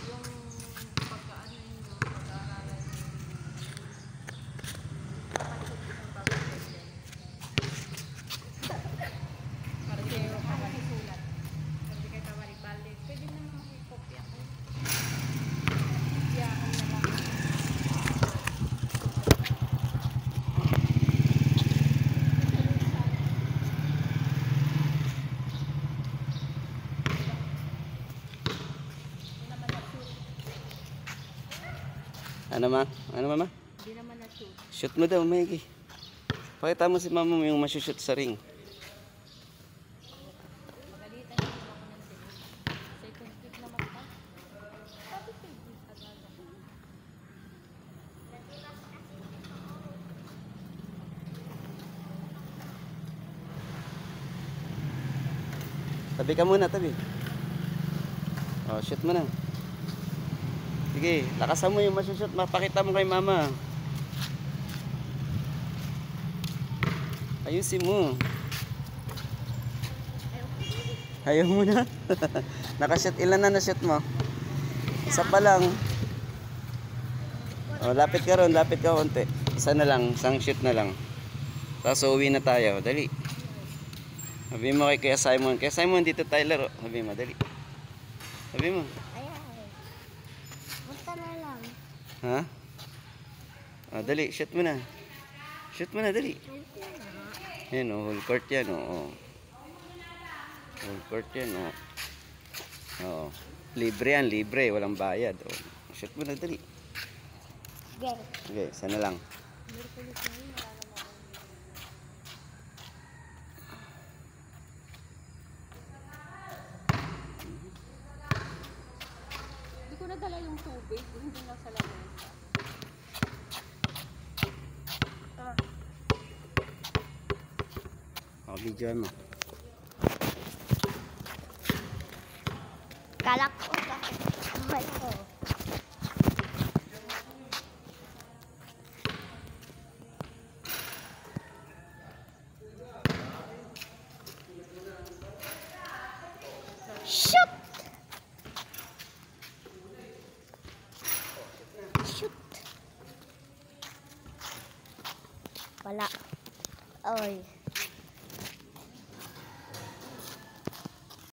yung pagkaano yun, pag-aaralan para kayo makakasulat. Para kayo kamaribalik. Pwede naman makikopya ko. Yeah, ano lang. Ano ma? Ano mama? Hindi naman na-shoot. Shoot mo daw, Maggie. Pakita mo si mama mo yung masushoot sa ring. Magalitan yung ako ng tinig. Second click naman pa. Sabi ko yung agad. Tabi ka muna, tabi. Oh, shoot mo na. Sige, lakasan mo yung masushoot. Mapakita mo kay mama. Ayusin mo. Ayaw mo na. Nakashoot. Ilan na na-shoot mo? Isa pa lang. Oh, lapit ka ron. Lapit ka konti. Isa na lang. Isang shoot na lang. Tapos uwi na tayo. Dali. Sabi mo kay Kuya Simon. Kuya Simon, dito tayo laro. Sabi mo, dali. Sabi mo. Punta na lang. Ha? Oh, dali. Shoot mo na. Shoot mo na, dali. Yan o, whole court yan o. Whole court yan o. Oo. Libre yan, libre. Walang bayad o. Shoot mo na, dali. Go. Okay, sana lang. Hindi ko nadala yung tubig. Hindi lang sa lamesa. O, videoan mo. Kalak ko sa kamay ko. Shoot! Shoot! Wala. Oy.